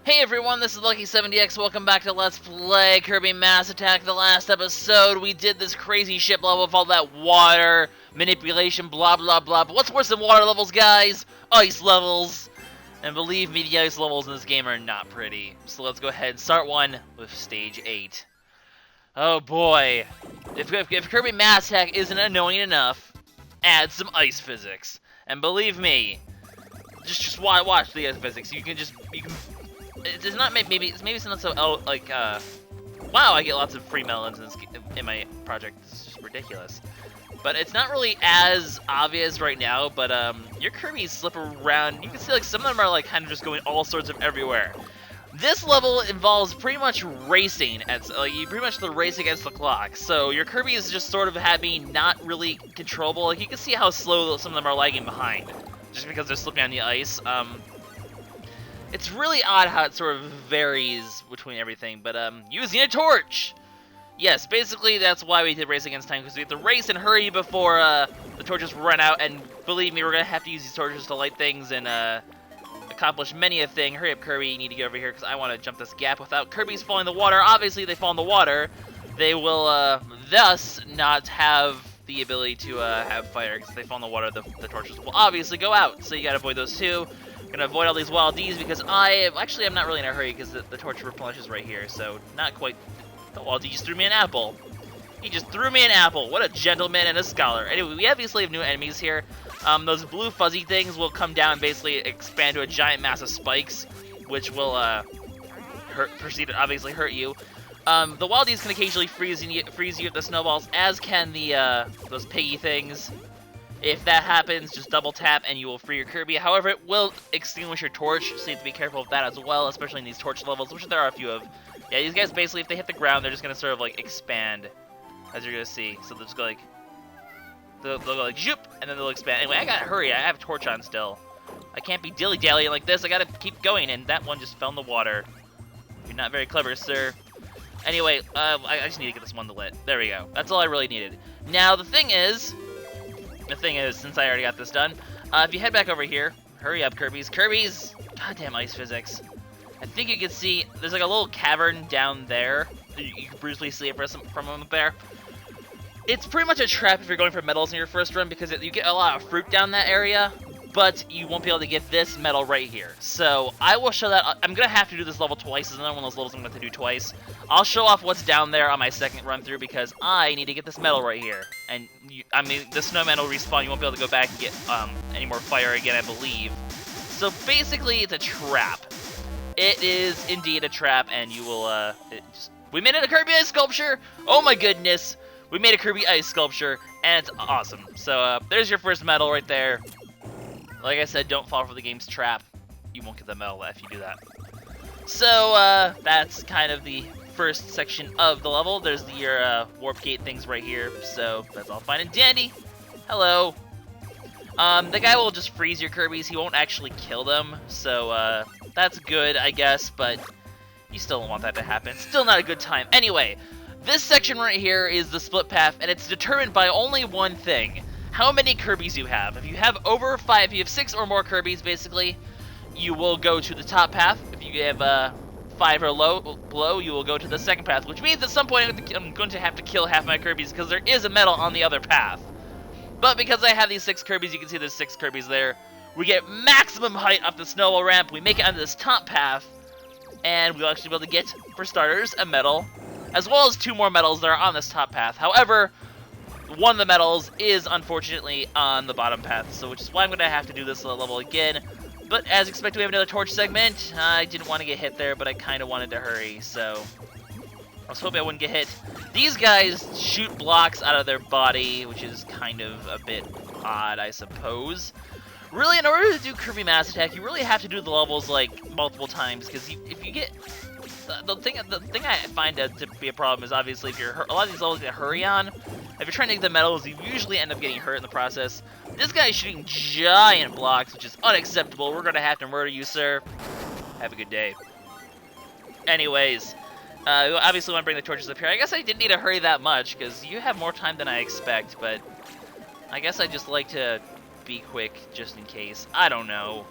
Hey everyone, this is LuckySevenDX. Welcome back to Let's Play Kirby Mass Attack. The last episode, we did this crazy ship level with all that water, manipulation, blah blah blah. But what's worse than water levels, guys? Ice levels. And believe me, the ice levels in this game are not pretty. So let's go ahead and start one with Stage 8. Oh boy. If Kirby Mass Attack isn't annoying enough, add some ice physics. And believe me, just watch the ice physics. You can it's not maybe it's not so wow, I get lots of free melons in my project. It's just ridiculous. But it's not really as obvious right now, but your Kirbies slip around. You can see like some of them are like kind of just going all sorts of everywhere. This level involves pretty much racing. You pretty much race against the clock. So your Kirby is just sort of having not really controllable. Like you can see how slow some of them are lagging behind, just because they're slipping on the ice. It's really odd how it sort of varies between everything, but using a torch! Yes, basically that's why we did race against time, because we have to race and hurry before the torches run out, and believe me, we're going to have to use these torches to light things and accomplish many a thing. Hurry up, Kirby, you need to get over here, because I want to jump this gap without Kirby's falling in the water. Obviously, they fall in the water. They will thus not have the ability to have fire, because if they fall in the water, the torches will obviously go out, so you got to avoid those too. Gonna avoid all these wild D's because I'm not really in a hurry because the torch replenishes right here, so not quite. The wild D just threw me an apple. He just threw me an apple. What a gentleman and a scholar. Anyway, we obviously have new enemies here. Those blue fuzzy things will come down and basically expand to a giant mass of spikes, which will proceed to obviously hurt you. The wild D's can occasionally freeze you with the snowballs, as can the those piggy things. If that happens, just double tap and you will free your Kirby. However, it will extinguish your torch, so you have to be careful of that as well, especially in these torch levels, which there are a few of. Yeah, these guys basically, if they hit the ground, they're just going to sort of like expand, as you're going to see. So they'll just go like, they'll go like, zoop, and then they'll expand. Anyway, I got to hurry. I have a torch on still. I can't be dilly-dallying like this. I got to keep going, and that one just fell in the water. You're not very clever, sir. Anyway, I just need to get this one to lit. There we go. That's all I really needed. Now, the thing is, since I already got this done, if you head back over here, hurry up, Kirbies. Kirbies! Goddamn ice physics. I think you can see, there's like a little cavern down there. You can briefly see it from up there. It's pretty much a trap if you're going for metals in your first run, because you get a lot of fruit down that area, but you won't be able to get this metal right here. So I will show that. I'm going to have to do this level twice. It's another one of those levels I'm going to do twice. I'll show off what's down there on my second run through, because I need to get this metal right here. And the snowman will respawn. You won't be able to go back and get any more fire again, I believe. So basically, it's a trap. It is indeed a trap, and you will. We made it a Kirby ice sculpture. Oh my goodness, we made a Kirby ice sculpture, and it's awesome. So there's your first medal right there. Like I said, don't fall for the game's trap. You won't get the medal if you do that. So that's kind of the first section of the level. There's your warp gate things right here. So that's all fine and dandy. Hello. The guy will just freeze your Kirbies. He won't actually kill them. So that's good, I guess. But you still don't want that to happen. Still not a good time. Anyway, this section right here is the split path, and it's determined by only one thing. How many Kirbies you have. If you have over 5, if you have 6 or more Kirbies, basically, you will go to the top path. If you have 5 or below, you will go to the second path, which means at some point I'm going to have to kill half my Kirbies, because there is a medal on the other path. But because I have these 6 Kirbies, you can see there's 6 Kirbies there. We get maximum height up the snowball ramp. We make it onto this top path, and we'll actually be able to get, for starters, a medal, as well as 2 more medals that are on this top path. However, one of the medals is unfortunately on the bottom path, so which is why I'm going to have to do this level again. But as expected, we have another torch segment. I didn't want to get hit there, but I kind of wanted to hurry, so I was hoping I wouldn't get hit. These guys shoot blocks out of their body, which is kind of a bit odd, I suppose. Really, in order to do Kirby Mass Attack, you really have to do the levels like multiple times, because if you get the thing I find to be a problem is obviously if a lot of these levels you hurry on. If you're trying to get the medals, you usually end up getting hurt in the process. This guy is shooting giant blocks, which is unacceptable. We're gonna have to murder you, sir. Have a good day. Anyways, we obviously want to bring the torches up here. I guess I didn't need to hurry that much, because you have more time than I expect, but I guess I just like to be quick, just in case. I don't know.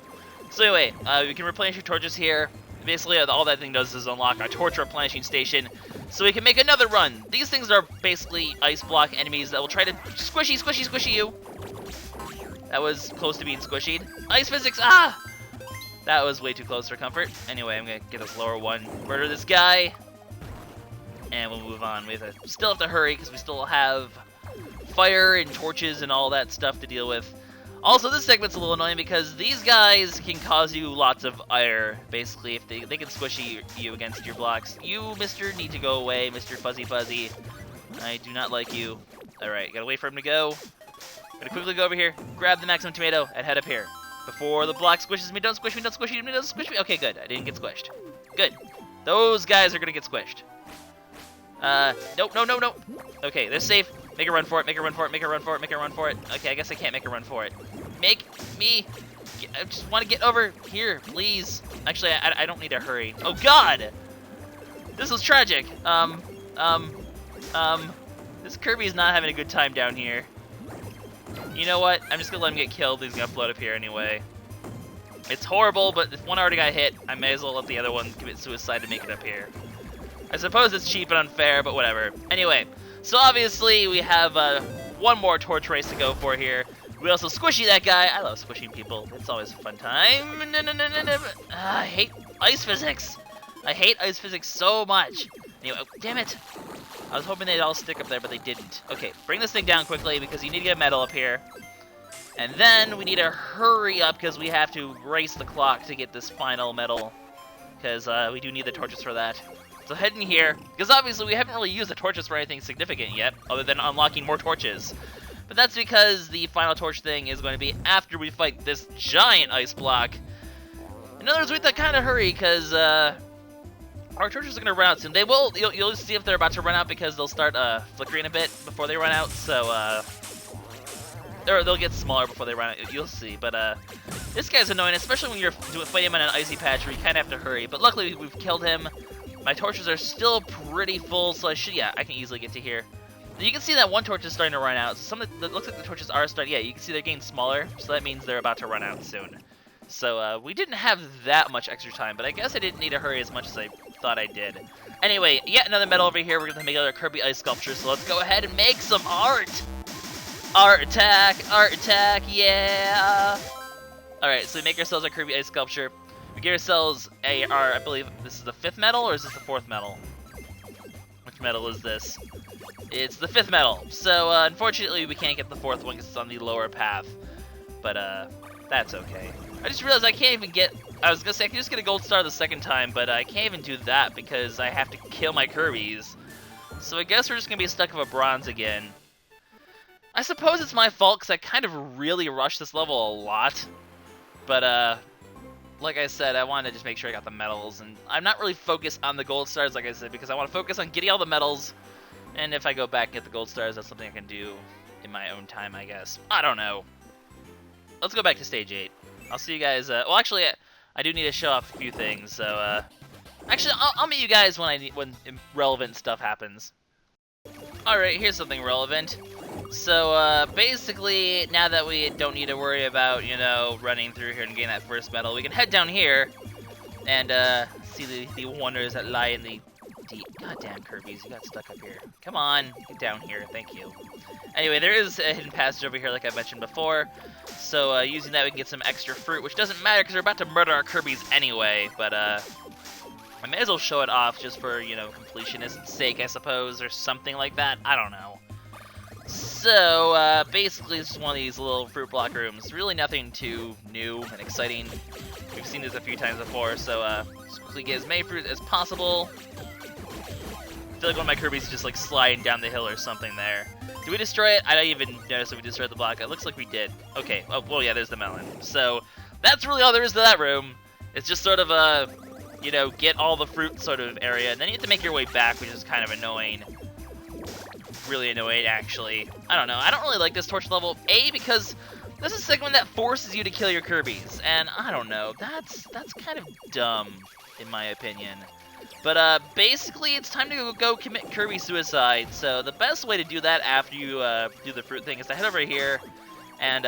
So anyway, we can replenish your torches here. Basically, all that thing does is unlock our torch replenishing station, so we can make another run. These things are basically ice block enemies that will try to squishy you. That was close to being squishied. Ice physics, ah! That was way too close for comfort. Anyway, I'm gonna get this lower one, murder this guy, and we'll move on. We still have to hurry because we still have fire and torches and all that stuff to deal with. Also, this segment's a little annoying because these guys can cause you lots of ire. Basically, if they can squishy you against your blocks. You, mister, need to go away, Mr. Fuzzy Fuzzy. I do not like you. Alright, gotta wait for him to go. Gotta quickly go over here, grab the maximum tomato, and head up here. Before the block squishes me, don't squish me, don't squish me, don't squish me. Okay, good, I didn't get squished. Good. Those guys are gonna get squished. Nope, no. Okay, they're safe. Make a run for it, make a run for it, make a run for it, make a run for it. Okay, I guess I can't make a run for it. Make me... I just want to get over here, please. Actually, I don't need to hurry. Oh, God! This was tragic. This Kirby is not having a good time down here. You know what? I'm just gonna let him get killed. He's gonna float up here anyway. It's horrible, but if one already got hit, I may as well let the other one commit suicide to make it up here. I suppose it's cheap and unfair, but whatever. Anyway, so obviously we have one more torch race to go for here. We also squishy that guy. I love squishing people. It's always a fun time. No. I hate ice physics. I hate ice physics so much. Anyway, oh, damn it. I was hoping they'd all stick up there, but they didn't. Okay, bring this thing down quickly because you need to get a medal up here. And then we need to hurry up because we have to race the clock to get this final medal. Because we do need the torches for that. So head in here, because obviously we haven't really used the torches for anything significant yet, other than unlocking more torches. But that's because the final torch thing is going to be after we fight this giant ice block. In other words, we have to kind of hurry, because our torches are going to run out soon. They will, you'll see if they're about to run out, because they'll start flickering a bit before they run out, so they'll get smaller before they run out, you'll see. But this guy's annoying, especially when you're fighting him on an icy patch where you kind of have to hurry. But luckily, we've killed him. My torches are still pretty full, so I can easily get to here. You can see that one torch is starting to run out. So it looks like the torches are starting. Yeah, you can see they're getting smaller, so that means they're about to run out soon. So we didn't have that much extra time, but I guess I didn't need to hurry as much as I thought I did. Anyway, yet another medal over here. We're gonna make another Kirby ice sculpture. So let's go ahead and make some art. Art attack, yeah. All right, so we make ourselves a Kirby ice sculpture. We give ourselves I believe this is the 5th medal, or is this the 4th medal? Which medal is this? It's the 5th medal. So unfortunately, we can't get the 4th one because it's on the lower path. But that's okay. I just realized I can't even get. I was gonna say I can just get a gold star the 2nd time, but I can't even do that because I have to kill my Kirbies. So I guess we're just gonna be stuck with a bronze again. I suppose it's my fault because I kind of really rushed this level a lot. But like I said, I wanted to just make sure I got the medals, and I'm not really focused on the gold stars, like I said, because I want to focus on getting all the medals, and if I go back and get the gold stars, that's something I can do in my own time, I guess. I don't know. Let's go back to stage 8. I'll see you guys, well, actually, I do need to show off a few things, so, actually, I'll meet you guys when relevant stuff happens. Alright, here's something relevant. So, basically, now that we don't need to worry about, running through here and getting that first medal, we can head down here and, see the wonders that lie in the deep. Goddamn, Kirbies, you got stuck up here. Come on, get down here, thank you. Anyway, there is a hidden passage over here, like I mentioned before. So, using that, we can get some extra fruit, which doesn't matter because we're about to murder our Kirbies anyway, but, I may as well show it off just for, completionist's sake, I suppose, or something like that. I don't know. So, basically, this is one of these little fruit block rooms. Really nothing too new and exciting. We've seen this a few times before, so, just quickly get as many fruit as possible. I feel like one of my Kirbies is just, like, sliding down the hill or something there. Did we destroy it? I don't even notice if we destroyed the block. It looks like we did. Okay, oh, well, yeah, there's the melon. So, that's really all there is to that room. It's just sort of a, get all the fruit sort of area, and then you have to make your way back, which is kind of annoying. Really annoying, actually. I don't know. I don't really like this torch level. A, because this is a segment that forces you to kill your Kirbies, and I don't know. That's kind of dumb, in my opinion. But basically, it's time to go commit Kirby suicide. So the best way to do that after you do the fruit thing is to head over here and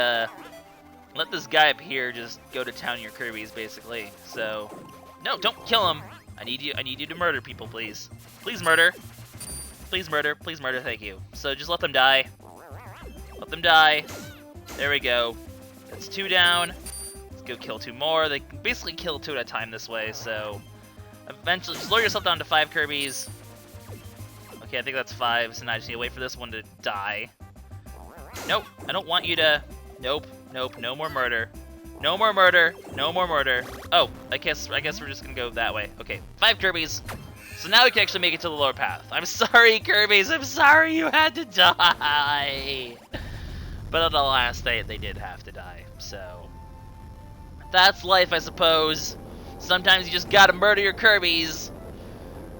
let this guy up here just go to town your Kirbies, basically. So No, don't kill him. I need you to murder people, please. Please murder. Please murder. Please murder. Thank you. So just let them die. Let them die. There we go. That's 2 down. Let's go kill 2 more. They can basically kill 2 at a time this way, so eventually just lower yourself down to 5 Kirbies. Okay, I think that's 5, so now I just need to wait for this one to die. Nope, I don't want you to... Nope, nope, no more murder. No more murder, no more murder. Oh, I guess we're just gonna go that way. Okay, 5 Kirbies. So now we can actually make it to the lower path. I'm sorry, Kirbies, I'm sorry you had to die. But on the last day, they did have to die, so... That's life, I suppose. Sometimes you just gotta murder your Kirbies.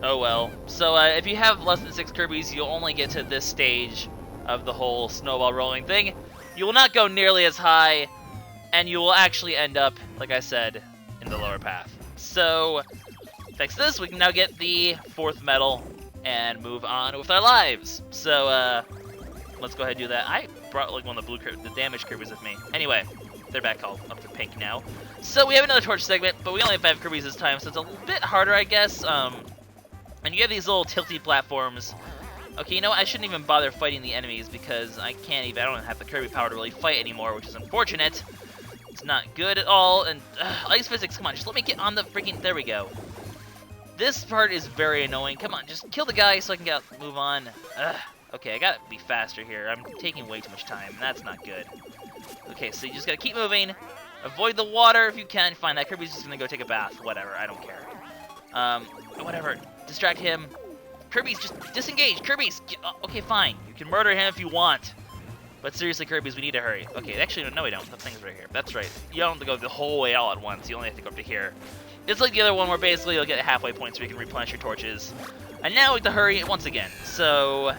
Oh well. So if you have less than 6 Kirbies, you'll only get to this stage of the whole snowball rolling thing. You will not go nearly as high, and you will actually end up, like I said, in the lower path. So, thanks to this, we can now get the 4th medal and move on with our lives. So, let's go ahead and do that. I brought like one of the damaged Kirbies with me. Anyway, they're back all up to pink now. So we have another torch segment, but we only have 5 Kirbies this time, so it's a bit harder, I guess. And you have these little tilty platforms. Okay, you know what? I shouldn't even bother fighting the enemies because I don't have the Kirby power to really fight anymore, which is unfortunate. It's not good at all, and ice physics, come on, just let me get on the freaking, there we go. This part is very annoying. Come on, just kill the guy so I can move on. Okay, I gotta be faster here. I'm taking way too much time, and that's not good. Okay, so you just gotta keep moving. Avoid the water if you can. Fine, that Kirby's just gonna go take a bath. Whatever, I don't care. Whatever. Distract him. Kirby's just disengage. Kirby's. Okay, fine. You can murder him if you want. But seriously, Kirby's, we need to hurry. Okay, actually, no, we don't. That thing's right here. That's right. You don't have to go the whole way all at once. You only have to go up to here. It's like the other one where basically you'll get halfway points where you can replenish your torches. And now we have to hurry once again. So,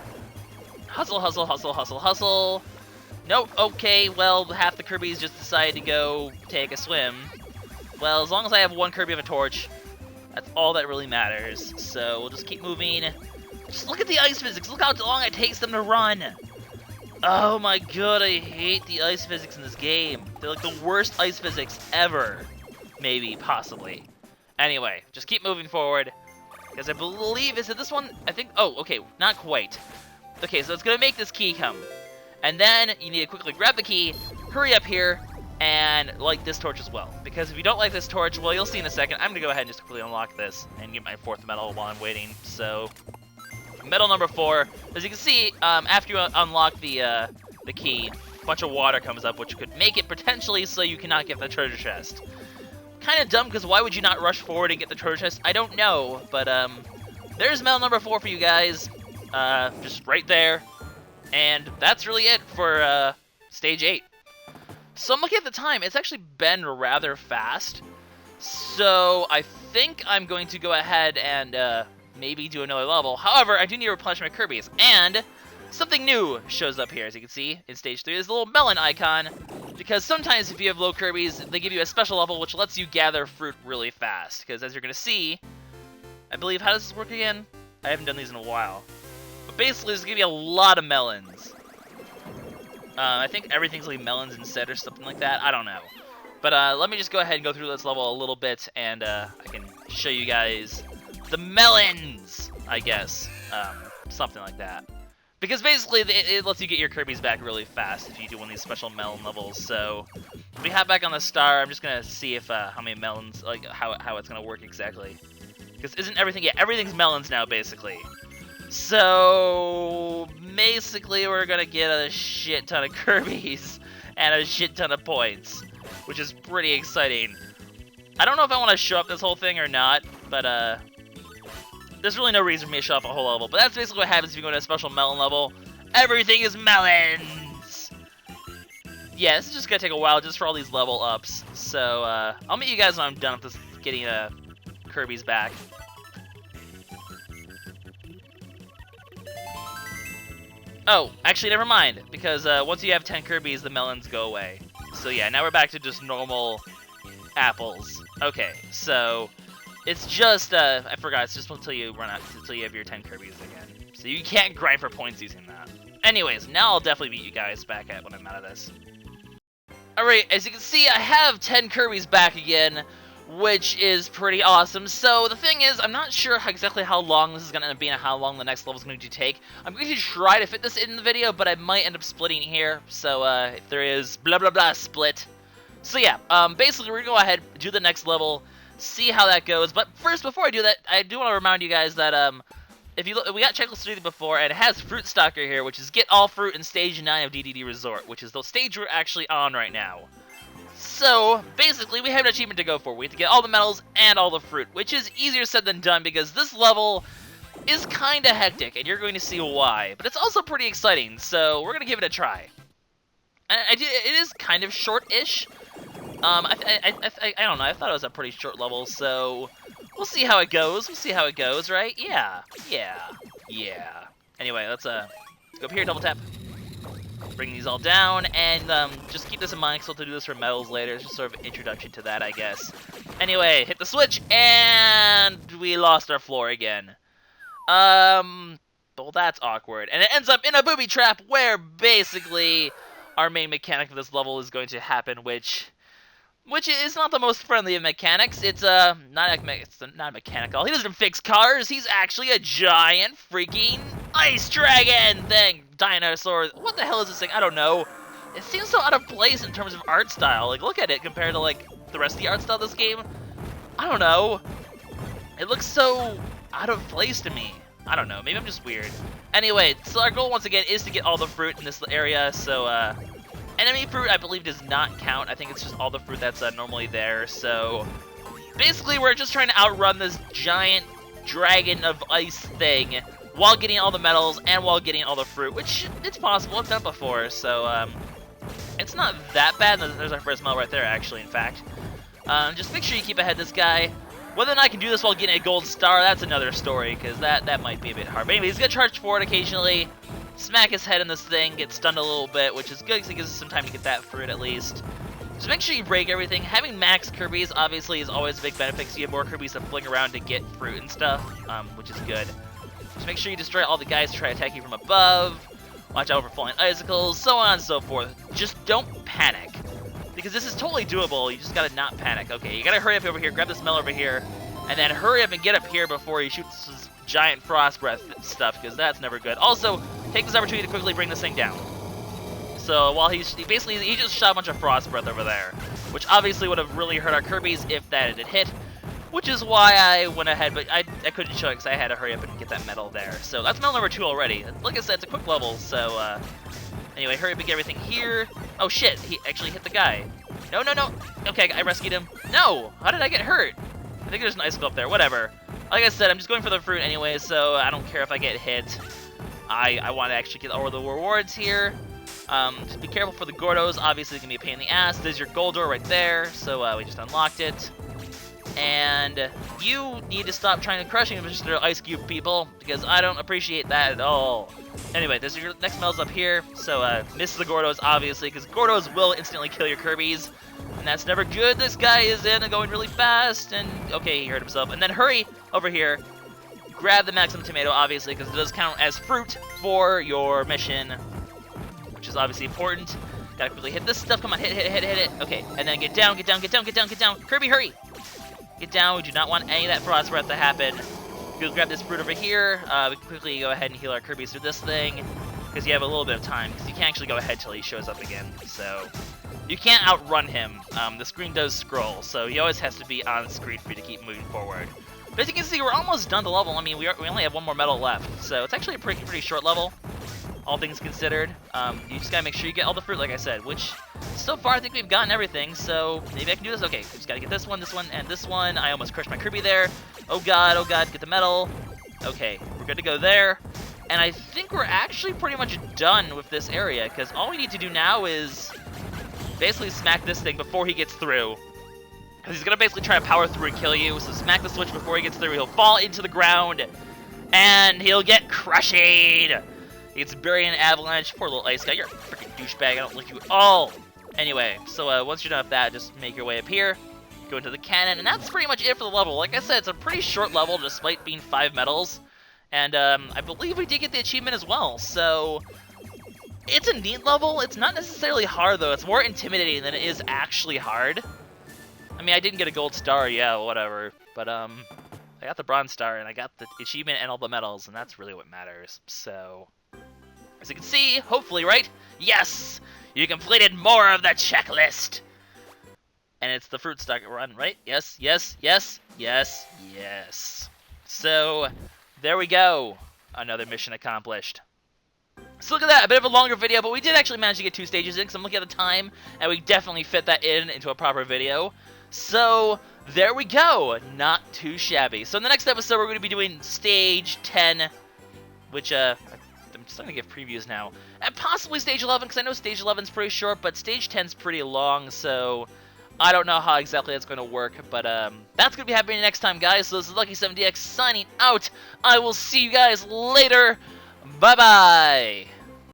hustle, hustle, hustle, hustle, hustle. Nope, okay, well, half the Kirbies just decided to go take a swim. Well, as long as I have 1 Kirby of a torch, that's all that really matters. So we'll just keep moving. Just look at the ice physics. Look how long it takes them to run. Oh my god, I hate the ice physics in this game. They're like the worst ice physics ever. Maybe, possibly. Anyway, just keep moving forward. Because I believe, is it this one? I think, oh, okay, not quite. Okay, so it's going to make this key come. And then you need to quickly grab the key, hurry up here, and light this torch as well. Because if you don't like this torch, well, you'll see in a second. I'm going to go ahead and just quickly unlock this and get my 4th medal while I'm waiting. So, medal number 4. As you can see, after you unlock the key, a bunch of water comes up, which could make it potentially so you cannot get the treasure chest. Kind of dumb, because why would you not rush forward and get the treasure chest? I don't know, but there's medal number 4 for you guys. Just right there. And that's really it for Stage 8. So I'm looking at the time. It's actually been rather fast. So I think I'm going to go ahead and maybe do another level. However, I do need to replenish my Kirbies. And something new shows up here, as you can see, in Stage 3. There's a little melon icon. Because sometimes if you have low Kirbies, they give you a special level which lets you gather fruit really fast. Because as you're going to see, I believe, how does this work again? I haven't done these in a while. But basically, this is going to be a lot of melons. I think everything's like melons instead or something like that. I don't know. But let me just go ahead and go through this level a little bit, and I can show you guys the melons, I guess. Something like that. Because basically, it lets you get your Kirbies back really fast if you do one of these special melon levels. So, if we hop back on the star, I'm just going to see if how many melons, like how it's going to work exactly. Because isn't everything, yeah, everything's melons now, basically. So, basically, we're going to get a shit ton of Kirbies and a shit ton of points, which is pretty exciting. I don't know if I want to show up this whole thing or not, but there's really no reason for me to show up a whole level. But that's basically what happens if you go to a special melon level. Everything is melons! Yeah, this is just going to take a while just for all these level ups. So, I'll meet you guys when I'm done with this, getting Kirbies back. Oh, actually, never mind, because once you have 10 Kirbies, the melons go away. So yeah, now we're back to just normal apples. Okay, so it's just, I forgot, it's just until you run out, until you have your 10 Kirbies again. So you can't grind for points using that. Anyways, now I'll definitely beat you guys back at when I'm out of this. Alright, as you can see, I have 10 Kirbies back again, which is pretty awesome. So the thing is, I'm not sure exactly how long this is going to end up being and how long the next level is going to take. I'm going to try to fit this in the video, but I might end up splitting here. So if there is blah blah blah split. So yeah, basically we're going to go ahead, do the next level, see how that goes. But first, before I do that, I do want to remind you guys that if you look, we got checklist 3 before, and it has Fruit Stalker here, which is get all fruit in Stage 9 of Dedede Resort, which is the stage we're actually on right now. So, basically, we have an achievement to go for. We have to get all the medals and all the fruit, which is easier said than done because this level is kind of hectic, and you're going to see why. But it's also pretty exciting, so we're going to give it a try. It is kind of short-ish. I don't know, I thought it was a pretty short level, so we'll see how it goes. We'll see how it goes, right? Yeah. Anyway, let's go up here, double tap. Bring these all down, and just keep this in mind, because we'll have to do this for medals later. It's just sort of an introduction to that, I guess. Anyway, hit the switch, and we lost our floor again. Well, that's awkward. And it ends up in a booby trap, where basically our main mechanic of this level is going to happen, which is not the most friendly of mechanics. It's not mechanical. He doesn't fix cars. He's actually a giant freaking ice dragon thing. Dinosaur. What the hell is this thing? I don't know. It seems so out of place in terms of art style. Like, look at it compared to, like, the rest of the art style of this game. I don't know. It looks so out of place to me. I don't know. Maybe I'm just weird. Anyway, so our goal, once again, is to get all the fruit in this area. So, enemy fruit, I believe, does not count. I think it's just all the fruit that's normally there. So, basically, we're just trying to outrun this giant dragon of ice thing while getting all the medals and while getting all the fruit, which it's possible. I've done it before, so it's not that bad. There's our first medal right there, actually, in fact. Just make sure you keep ahead of this guy. Whether or not I can do this while getting a gold star, that's another story, because that might be a bit hard. But anyway, he's going to charge forward occasionally, smack his head in this thing, get stunned a little bit, which is good because it gives us some time to get that fruit at least. Just make sure you break everything. Having max Kirbies, obviously, is always a big benefit, because you have more Kirbies to fling around to get fruit and stuff, which is good. Just make sure you destroy all the guys who try to attack you from above. Watch out for falling icicles, so on and so forth. Just don't panic, because this is totally doable. You just gotta not panic. Okay, you gotta hurry up over here, grab this medal over here, and then hurry up and get up here before he shoots his giant frost breath stuff, because that's never good. Also, take this opportunity to quickly bring this thing down. So while he just shot a bunch of frost breath over there, which obviously would have really hurt our Kirbies if that had hit. Which is why I went ahead, but I couldn't show it because I had to hurry up and get that medal there. So that's medal number 2 already. Like I said, it's a quick level, so anyway, hurry up and get everything here. Oh shit, he actually hit the guy. No. Okay, I rescued him. No! How did I get hurt? I think there's an icicle up there, whatever. Like I said, I'm just going for the fruit anyway, so I don't care if I get hit. I want to actually get all the rewards here. Just be careful for the Gordos. Obviously, it can be a pain in the ass. There's your gold door right there, so we just unlocked it. And you need to stop trying to crush him with just their ice cube, people, because I don't appreciate that at all. Anyway, there's your next medals up here, so miss the Gordos, obviously, because Gordos will instantly kill your Kirbies, and that's never good. This guy is in and going really fast, and okay, he hurt himself. And then hurry over here, grab the maximum tomato, obviously, because it does count as fruit for your mission, which is obviously important. Gotta quickly hit this stuff. Come on, hit it. Okay, and then get down. Kirby, hurry! Get down. We do not want any of that frost breath to happen. We'll grab this fruit over here. We can quickly go ahead and heal our Kirbies through this thing, because you have a little bit of time, because you can't actually go ahead till he shows up again. So you can't outrun him. The screen does scroll, so he always has to be on screen for you to keep moving forward. But as you can see, we're almost done the level. I mean, we only have one more medal left, so it's actually a pretty short level, all things considered. You just gotta make sure you get all the fruit, like I said, which so far I think we've gotten everything, so maybe I can do this. Okay, just gotta get this one, and this one. I almost crushed my Kirby there. Oh god, get the medal. Okay, we're good to go there. And I think we're actually pretty much done with this area, because all we need to do now is basically smack this thing before he gets through. Because he's gonna basically try to power through and kill you, so smack the switch before he gets through. He'll fall into the ground, and he'll get crushed. It's buried in an avalanche. Poor little ice guy. You're a freaking douchebag. I don't like you at all. Anyway, so once you're done with that, just make your way up here, go into the cannon, and that's pretty much it for the level. Like I said, it's a pretty short level despite being 5 medals. And I believe we did get the achievement as well. So it's a neat level. It's not necessarily hard, though. It's more intimidating than it is actually hard. I mean, I didn't get a gold star, yeah, whatever. But, I got the bronze star, and I got the achievement and all the medals, and that's really what matters. So, as you can see, hopefully, right? Yes! You completed more of the checklist! And it's the fruit stock run, right? Yes, yes, yes, yes, yes. So, there we go. Another mission accomplished. So look at that, a bit of a longer video, but we did actually manage to get 2 stages in, because I'm looking at the time, and we definitely fit that into a proper video. So, there we go. Not too shabby. So in the next episode, we're going to be doing Stage 10, which, I'm starting to give previews now. And possibly Stage 11, because I know Stage 11 is pretty short, but Stage 10 is pretty long, so I don't know how exactly that's going to work. But that's going to be happening next time, guys. So this is LuckySevenDX signing out. I will see you guys later. Bye-bye.